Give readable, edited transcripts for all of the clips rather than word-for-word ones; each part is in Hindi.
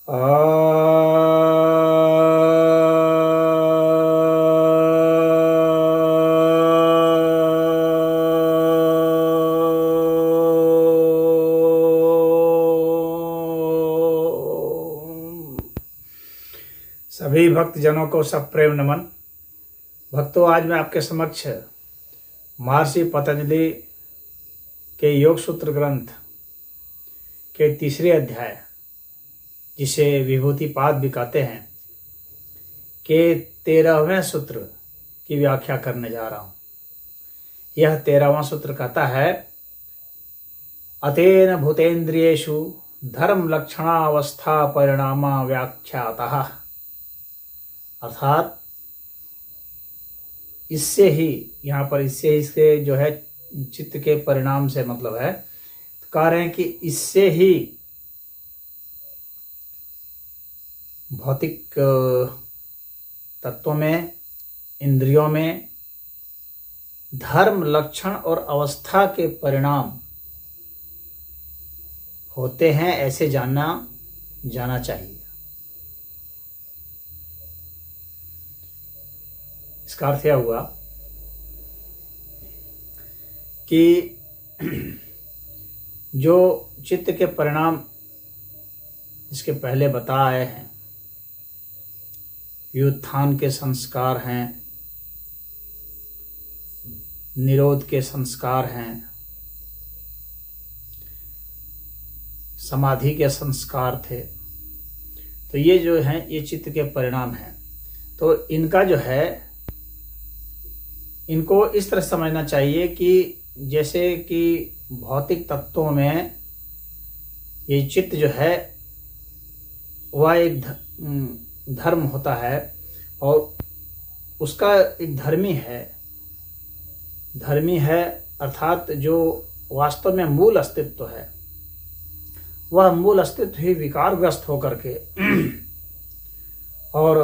सभी भक्तजनों को सप्रेम नमन। भक्तों, आज मैं आपके समक्ष महर्षि पतंजलि के योग सूत्र ग्रंथ के तीसरे अध्याय, जिसे विभूतिपाद भी कहते हैं, के 13वें सूत्र की व्याख्या करने जा रहा हूँ। यह 13वां सूत्र कहता है, अतेन भूतेन्द्रियेषु धर्म लक्षणावस्था परिणामा व्याख्यातः। अर्थात इससे ही, यहाँ पर इससे जो है चित्त के परिणाम से मतलब है, तो कह रहे हैं कि इससे ही भौतिक तत्वों में, इंद्रियों में धर्म लक्षण और अवस्था के परिणाम होते हैं, ऐसे जाना चाहिए। इसका अर्थ यह हुआ कि जो चित्त के परिणाम इसके पहले बताए हैं, व्युत्थान के संस्कार हैं, निरोध के संस्कार हैं, समाधि के संस्कार थे, तो ये जो हैं ये चित्त के परिणाम हैं। तो इनका जो है, इनको इस तरह समझना चाहिए कि जैसे कि भौतिक तत्वों में ये चित्त जो है वह एक धर्म होता है और उसका एक धर्मी है, अर्थात जो वास्तव में मूल अस्तित्व है, वह मूल अस्तित्व ही विकारग्रस्त होकर के और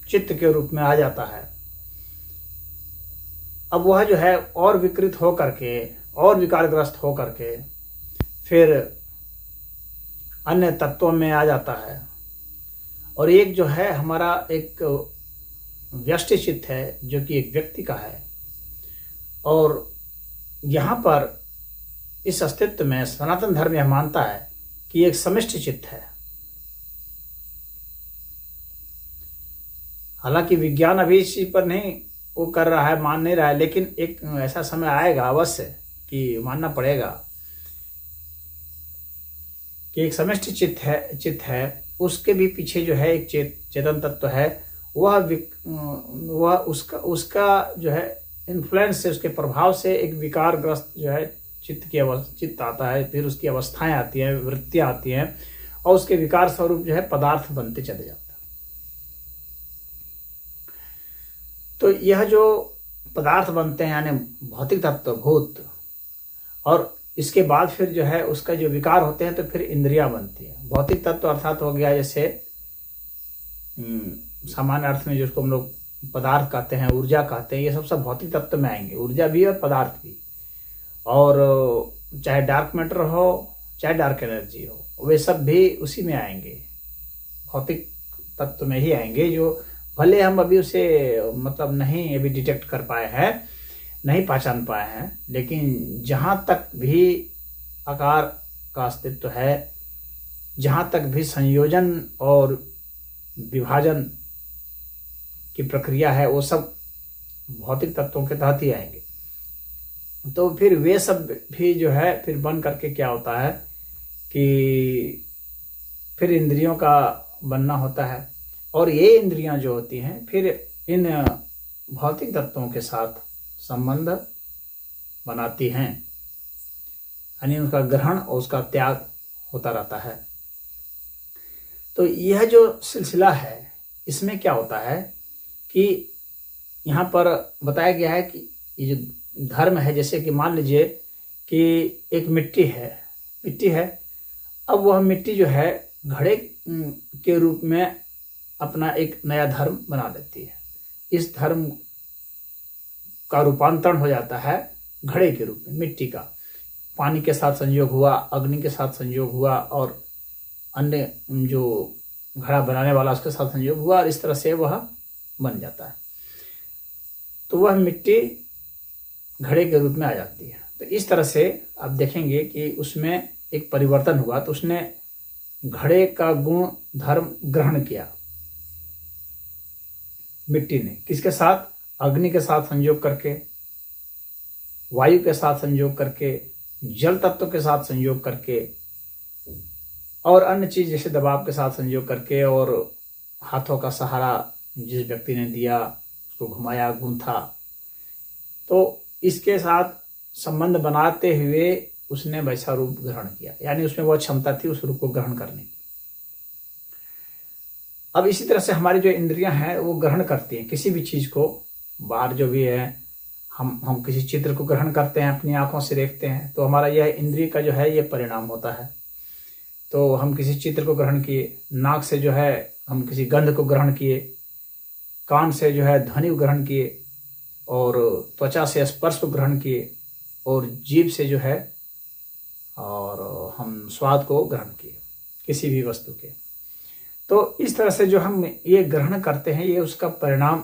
चित्त के रूप में आ जाता है। अब वह जो है और विकृत हो करके और विकारग्रस्त हो करके फिर अन्य तत्वों में आ जाता है। और एक जो है हमारा एक व्यष्टि चित्त है, जो कि एक व्यक्ति का है, और यहाँ पर इस अस्तित्व में सनातन धर्म यह मानता है कि एक समष्टि चित्त है। हालांकि विज्ञान अभी इसी पर नहीं वो कर रहा है, मान नहीं रहा है, लेकिन एक ऐसा समय आएगा अवश्य कि मानना पड़ेगा कि एक समष्टि चित्त है, उसके भी पीछे जो है एक चेतन तत्व है। वह उसका जो है इन्फ्लुएंस से, उसके प्रभाव से एक विकारग्रस्त जो है चित्त आता है, फिर उसकी अवस्थाएं आती हैं, वृत्तियां आती हैं, और उसके विकार स्वरूप जो है पदार्थ बनते चले जाते हैं। तो यह जो पदार्थ बनते हैं यानी भौतिक तत्व भूत, और इसके बाद फिर जो है उसका जो विकार होते हैं, तो फिर इंद्रियां बनती हैं। भौतिक तत्व अर्थात हो गया जैसे सामान्य अर्थ में जिसको हम लोग पदार्थ कहते हैं, ऊर्जा कहते हैं, ये सब भौतिक तत्व में आएंगे, ऊर्जा भी और पदार्थ भी। और चाहे डार्क मैटर हो चाहे डार्क एनर्जी हो, वे सब भी उसी में आएंगे, भौतिक तत्व में ही आएंगे। जो भले हम अभी उसे मतलब नहीं अभी डिटेक्ट कर पाए हैं, नहीं पहचान पाए हैं, लेकिन जहाँ तक भी आकार का अस्तित्व है, जहाँ तक भी संयोजन और विभाजन की प्रक्रिया है, वो सब भौतिक तत्वों के तहत ही आएंगे। तो फिर वे सब भी जो है फिर बन करके क्या होता है कि फिर इंद्रियों का बनना होता है, और ये इंद्रियां जो होती हैं फिर इन भौतिक तत्वों के साथ संबंध बनाती हैं, यानी उनका ग्रहण और उसका त्याग होता रहता है। तो यह जो सिलसिला है, इसमें क्या होता है कि यहाँ पर बताया गया है कि ये जो धर्म है, जैसे कि मान लीजिए कि एक मिट्टी है, अब वह मिट्टी जो है घड़े के रूप में अपना एक नया धर्म बना देती है। इस धर्म का रूपांतरण हो जाता है घड़े के रूप में, मिट्टी का। पानी के साथ संयोग हुआ, अग्नि के साथ संयोग हुआ और अन्य जो घड़ा बनाने वाला उसके साथ संयोग हुआ और इस तरह से वह बन जाता है, तो वह मिट्टी घड़े के रूप में आ जाती है। तो इस तरह से आप देखेंगे कि उसमें एक परिवर्तन हुआ, तो उसने घड़े का गुण धर्म ग्रहण किया मिट्टी ने, किसके साथ? अग्नि के साथ संयोग करके, वायु के साथ संयोग करके, जल तत्व के साथ संयोग करके और अन्य चीज जैसे दबाव के साथ संयोग करके, और हाथों का सहारा जिस व्यक्ति ने दिया उसको घुमाया, गूंथा, तो इसके साथ संबंध बनाते हुए उसने वैसा रूप ग्रहण किया, यानी उसमें वो क्षमता थी उस रूप को ग्रहण करने की। अब इसी तरह से हमारी जो इंद्रियां हैं वो ग्रहण करती हैं किसी भी चीज को, बाहर जो भी है, हम किसी चित्र को ग्रहण करते हैं, अपनी आंखों से देखते हैं, तो हमारा यह इंद्रिय का जो है ये परिणाम होता है। तो हम किसी चित्र को ग्रहण किए, नाक से जो है हम किसी गंध को ग्रहण किए, कान से जो है ध्वनि को ग्रहण किए, और त्वचा से स्पर्श को ग्रहण किए, और जीभ से जो है और हम स्वाद को ग्रहण किए किसी भी वस्तु के। तो इस तरह से जो हम ये ग्रहण करते हैं ये उसका परिणाम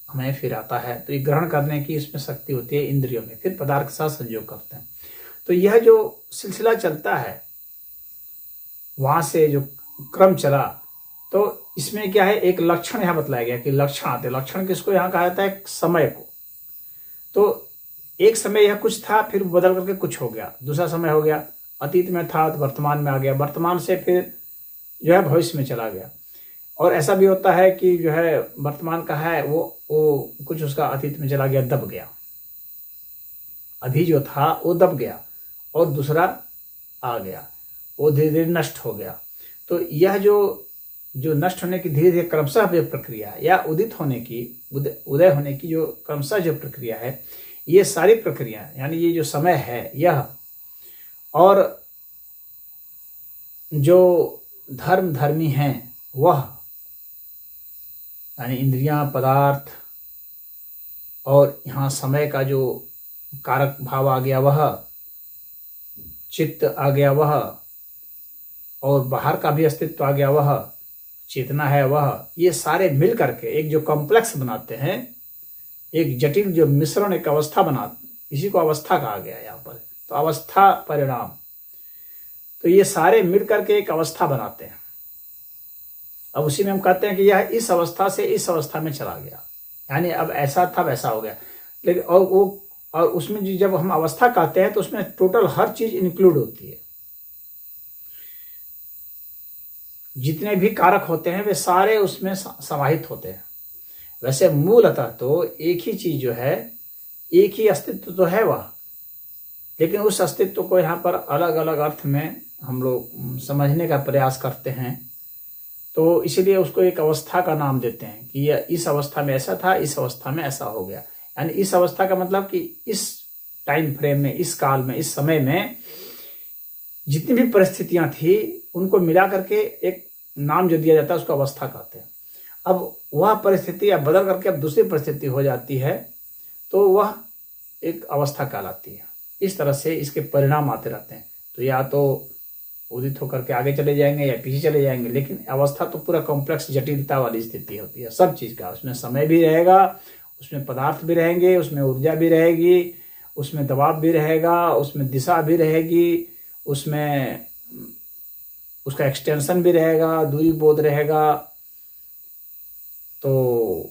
हमें फिर आता है। तो ये ग्रहण करने की इसमें शक्ति होती है इंद्रियों में, फिर पदार्थ के साथ संयोग करते हैं। तो यह जो सिलसिला चलता है वहां से जो क्रम चला, तो इसमें क्या है, एक लक्षण यहाँ बतलाया गया कि लक्षण आते, लक्षण किसको यहाँ कहा जाता है? समय को। तो एक समय यह कुछ था, फिर बदल करके कुछ हो गया, दूसरा समय हो गया, अतीत में था तो वर्तमान में आ गया, वर्तमान से फिर जो है भविष्य में चला गया। और ऐसा भी होता है कि जो है वर्तमान का है वो कुछ उसका अतीत में चला गया, दब गया, अभी जो था वो दब गया और दूसरा आ गया, वो धीरे धीरे नष्ट हो गया। तो यह जो नष्ट होने की धीरे धीरे क्रमशः जो प्रक्रिया है, या उदित होने की, उदय होने की जो क्रमशः जो प्रक्रिया है, ये सारी प्रक्रिया यानी ये जो समय है यह, और जो धर्मी हैं वह, यानी इंद्रियां, पदार्थ, और यहाँ समय का जो कारक भाव आ गया वह, चित्त आ गया वह, और बाहर का भी अस्तित्व आ गया वह, चेतना है वह, ये सारे मिल करके एक जो कॉम्प्लेक्स बनाते हैं, एक जटिल जो मिश्रण, एक अवस्था बनाते, इसी को अवस्था कहा गया यहाँ पर। तो अवस्था परिणाम, तो ये सारे मिल करके एक अवस्था बनाते हैं। अब उसी में हम कहते हैं कि यह इस अवस्था से इस अवस्था में चला गया, यानी अब ऐसा था वैसा हो गया। लेकिन और उसमें जब हम अवस्था कहते हैं तो उसमें टोटल हर चीज इंक्लूड होती है, जितने भी कारक होते हैं वे सारे उसमें समाहित होते हैं। वैसे मूलतः तो एक ही चीज जो है, एक ही अस्तित्व तो है वह, लेकिन उस अस्तित्व को यहाँ पर अलग अलग अर्थ में हम लोग समझने का प्रयास करते हैं। तो इसीलिए उसको एक अवस्था का नाम देते हैं कि यह इस अवस्था में ऐसा था, इस अवस्था में ऐसा हो गया। यानी इस अवस्था का मतलब कि इस टाइम फ्रेम में, इस काल में, इस समय में जितनी भी परिस्थितियां थी उनको मिला करके एक नाम जो दिया जाता है उसको अवस्था कहते हैं। अब वह परिस्थिति अब बदल करके अब दूसरी परिस्थिति हो जाती है तो वह एक अवस्था कहलाती है। इस तरह से इसके परिणाम आते रहते हैं। तो या तो उदित होकर के आगे चले जाएंगे या पीछे चले जाएंगे, लेकिन अवस्था तो पूरा कॉम्प्लेक्स जटिलता वाली स्थिति होती है सब चीज का। उसमें समय भी रहेगा, उसमें पदार्थ भी रहेंगे, उसमें ऊर्जा भी रहेगी, उसमें दबाव भी रहेगा, उसमें दिशा भी रहेगी, उसमें उसका एक्सटेंशन भी रहेगा, दूरी बोध रहेगा। तो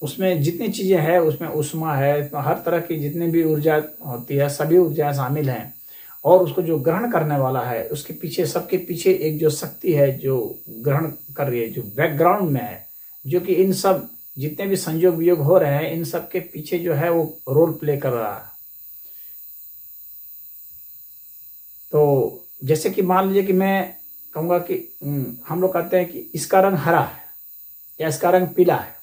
उसमें जितनी चीजें हैं, उसमें ऊष्मा है, हर तरह की जितनी भी ऊर्जा होती है सभी ऊर्जाएं शामिल हैं। और उसको जो ग्रहण करने वाला है उसके पीछे, सबके पीछे एक जो शक्ति है जो ग्रहण कर रही है, जो बैकग्राउंड में है, जो कि इन सब जितने भी संयोग वियोग हो रहे हैं इन सब के पीछे जो है वो रोल प्ले कर रहा है। तो जैसे कि मान लीजिए कि मैं कहूँगा कि हम लोग कहते हैं कि इसका रंग हरा है या इसका रंग पीला है।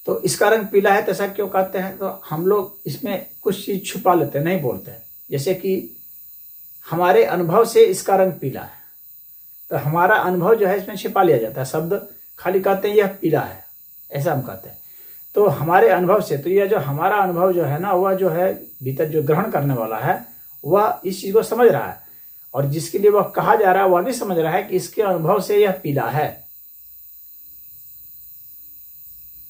तो इसका रंग पीला है तो ऐसा क्यों कहते हैं? तो हम लोग इसमें कुछ चीज छुपा लेते हैं, नहीं बोलते हैं। जैसे कि हमारे अनुभव से इसका रंग पीला है, तो हमारा अनुभव जो है इसमें छिपा लिया जाता है, शब्द खाली कहते हैं यह पीला है, ऐसा हम कहते हैं। तो हमारे अनुभव से, तो यह जो हमारा अनुभव जो है ना, वह जो है भीतर जो ग्रहण करने वाला है वह इस चीज को समझ रहा है और जिसके लिए वह कहा जा रहा है वह भी समझ रहा है कि इसके अनुभव से यह पीला है,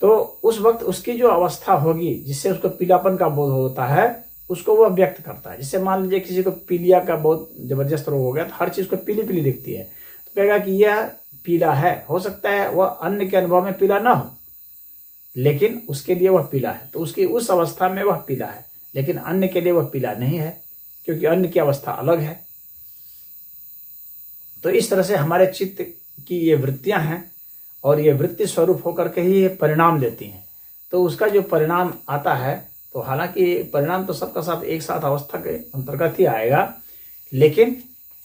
तो उस वक्त उसकी जो अवस्था होगी जिससे उसको पीलापन का बोध होता है उसको वह व्यक्त करता है। जैसे मान लीजिए किसी को पीलिया का बहुत जबरदस्त रोग हो गया, तो हर चीज को पीली पीली दिखती है, तो कहेगा कि यह पीला है। हो सकता है वह अन्य के अनुभव में पीला ना हो, लेकिन उसके लिए वह पीला है, तो उसकी उस अवस्था में वह पीला है, लेकिन अन्य के लिए वह पीला नहीं है, क्योंकि अन्य की अवस्था अलग है। तो इस तरह से हमारे चित्त की ये वृत्तियां हैं, और ये वृत्ति स्वरूप होकर के ही ये परिणाम देती हैं। तो उसका जो परिणाम आता है, तो हालांकि परिणाम तो सबका साथ एक साथ अवस्था के अंतर्गत ही आएगा, लेकिन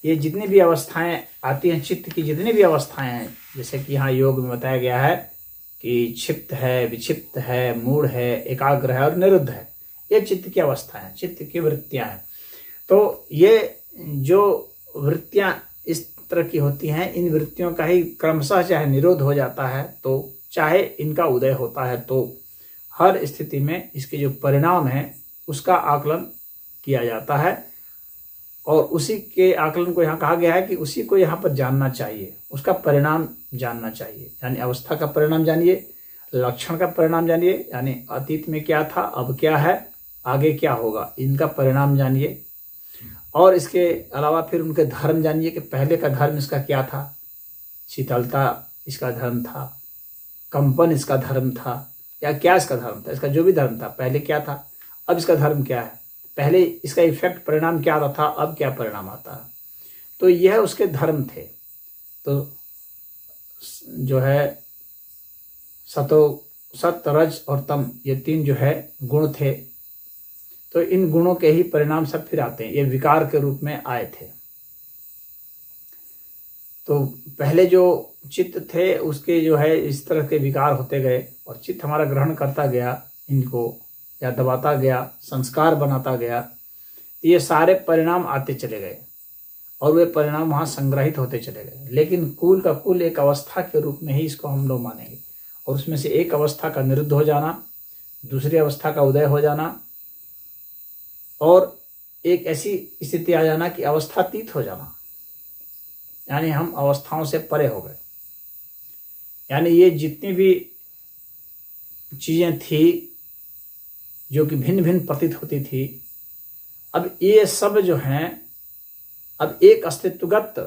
ये जितनी भी अवस्थाएं आती हैं, चित्त की जितनी भी अवस्थाएं हैं, जैसे कि यहाँ योग में बताया गया है कि क्षिप्त है, विक्षिप्त है, मूढ़ है, एकाग्र है और निरुद्ध है, ये चित्त की अवस्थाएं हैं, चित्त की वृत्तियां हैं। तो ये जो वृत्तियां इस तरह की होती हैं, इन वृत्तियों का ही क्रमशः चाहे निरोध हो जाता है, तो चाहे इनका उदय होता है, तो हर स्थिति में इसके जो परिणाम है उसका आकलन किया जाता है। और उसी के आकलन को यहाँ कहा गया है कि उसी को यहाँ पर जानना चाहिए, उसका परिणाम जानना चाहिए। यानी अवस्था का परिणाम जानिए, लक्षण का परिणाम जानिए, यानी अतीत में क्या था, अब क्या है, आगे क्या होगा, इनका परिणाम जानिए। और इसके अलावा फिर उनके धर्म जानिए कि पहले का धर्म इसका क्या था, शीतलता इसका धर्म था, कंपन इसका धर्म था, या क्या इसका धर्म था, इसका जो भी धर्म था पहले क्या था, अब इसका धर्म क्या है, पहले इसका इफेक्ट परिणाम क्या आता था, अब क्या परिणाम आता है। तो यह उसके धर्म थे। तो जो है सत, रज और तम, ये तीन जो है गुण थे। तो इन गुणों के ही परिणाम सब फिर आते हैं, ये विकार के रूप में आए थे। तो पहले जो चित्त थे उसके जो है इस तरह के विकार होते गए, और चित्त हमारा ग्रहण करता गया इनको, या दबाता गया, संस्कार बनाता गया, ये सारे परिणाम आते चले गए और वे परिणाम वहाँ संग्रहित होते चले गए। लेकिन कुल का कुल एक अवस्था के रूप में ही इसको हम लोग मानेंगे, और उसमें से एक अवस्था का निरुद्ध हो जाना, दूसरी अवस्था का उदय हो जाना, और एक ऐसी स्थिति आ जाना कि अवस्थातीत हो जाना, यानी हम अवस्थाओं से परे हो गए। यानी ये जितनी भी चीजें थी जो कि भिन्न भिन्न प्रतीत होती थी, अब ये सब जो हैं अब एक अस्तित्वगत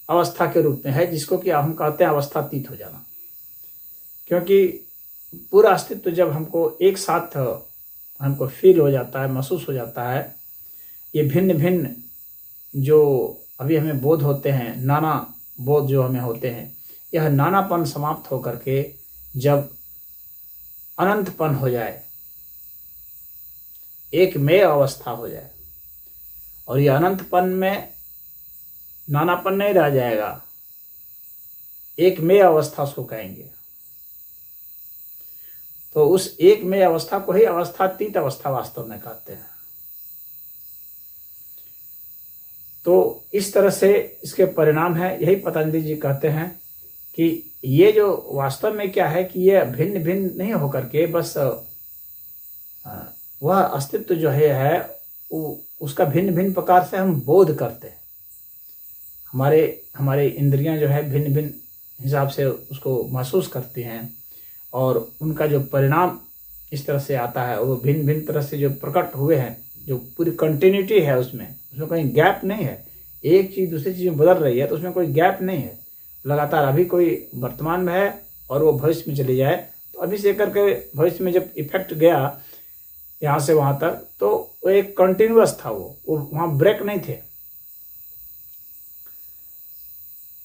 अवस्था के रूप में है, जिसको कि हम कहते हैं अवस्थातीत हो जाना। क्योंकि पूरा अस्तित्व जब हमको एक साथ हमको फील हो जाता है, महसूस हो जाता है, ये भिन्न भिन्न जो अभी हमें बोध होते हैं, नाना बोध जो हमें होते हैं, यह नानापन समाप्त होकर के जब अनंतपन हो जाए, एक में अवस्था हो जाए, और यह अनंतपन में नानापन नहीं रह जाएगा, एक में अवस्था उसको कहेंगे। तो उस एक में अवस्था को ही अवस्थातीत अवस्था वास्तव में कहते हैं। तो इस तरह से इसके परिणाम है। यही पतंजलि जी कहते हैं कि ये जो वास्तव में क्या है कि ये भिन्न भिन्न नहीं होकर के बस वह अस्तित्व जो है उसका भिन्न भिन्न प्रकार से हम बोध करते हैं। हमारे इंद्रियां जो है भिन्न भिन्न हिसाब से उसको महसूस करती हैं, और उनका जो परिणाम इस तरह से आता है वो भिन्न भिन्न तरह से जो प्रकट हुए हैं, जो पूरी कंटिन्यूटी है उसमें कहीं गैप नहीं है। एक चीज दूसरी चीज में बदल रही है तो उसमें कोई गैप नहीं है, लगातार अभी कोई वर्तमान में है और वो भविष्य में चली जाए, तो अभी से करके भविष्य में जब इफेक्ट गया यहाँ से वहां तक, तो वो एक कंटिन्यूअस था, वो वहां ब्रेक नहीं थे।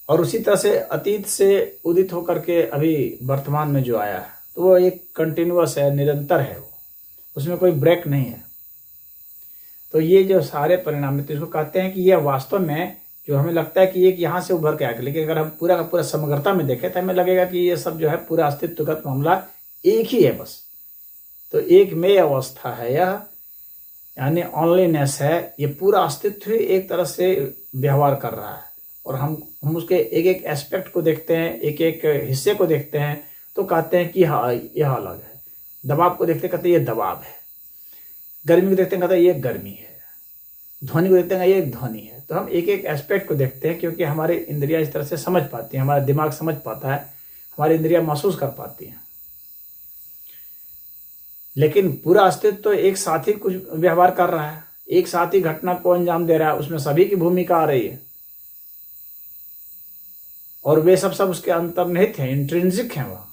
और उसी तरह से अतीत से उदित होकर के अभी वर्तमान में जो आया है तो वो एक कंटिन्यूअस है, निरंतर है, वो उसमें कोई ब्रेक नहीं है। तो ये जो सारे परिणाम है तो इसको कहते हैं कि ये वास्तव में जो हमें लगता है कि एक यहाँ से उभर के आएगा, लेकिन अगर हम पूरा का पूरा समग्रता में देखें तो हमें लगेगा कि ये सब जो है पूरा अस्तित्वगत मामला एक ही है बस। तो एक में अवस्था है यह, यानी ऑनलीनेस है, ये पूरा अस्तित्व ही एक तरह से व्यवहार कर रहा है, और हम उसके एक एक एस्पेक्ट को देखते हैं, एक एक हिस्से को देखते हैं तो कहते हैं कि हाँ यह अलग है। दबाव को देखते कहते हैं ये दबाव है, गर्मी को देखते हैं कहते हैं ये गर्मी है, ध्वनि को देखते हैं ये एक ध्वनि है। तो हम एक एक एस्पेक्ट को देखते हैं, क्योंकि हमारी इंद्रियां इस तरह से समझ पाती हैं, हमारा दिमाग समझ पाता है, हमारी इंद्रियां महसूस कर पाती हैं। लेकिन पूरा अस्तित्व तो एक साथ ही कुछ व्यवहार कर रहा है, एक साथ ही घटना को अंजाम दे रहा है, उसमें सभी की भूमिका आ रही है और वे सब उसके अंतर्निहित हैं, इंट्रिंसिक हैं वह।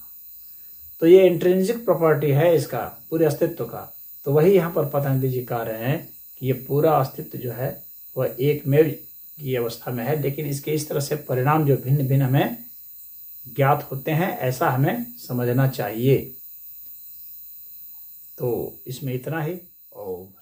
तो ये इंट्रिंसिक प्रॉपर्टी है इसका पूरे अस्तित्व का। तो वही यहाँ पर पतंजलि जी कह रहे हैं कि ये पूरा अस्तित्व जो है वह एकमेव की अवस्था में है, लेकिन इसके इस तरह से परिणाम जो भिन्न भिन्न हमें ज्ञात होते हैं, ऐसा हमें समझना चाहिए। तो इसमें इतना ही। और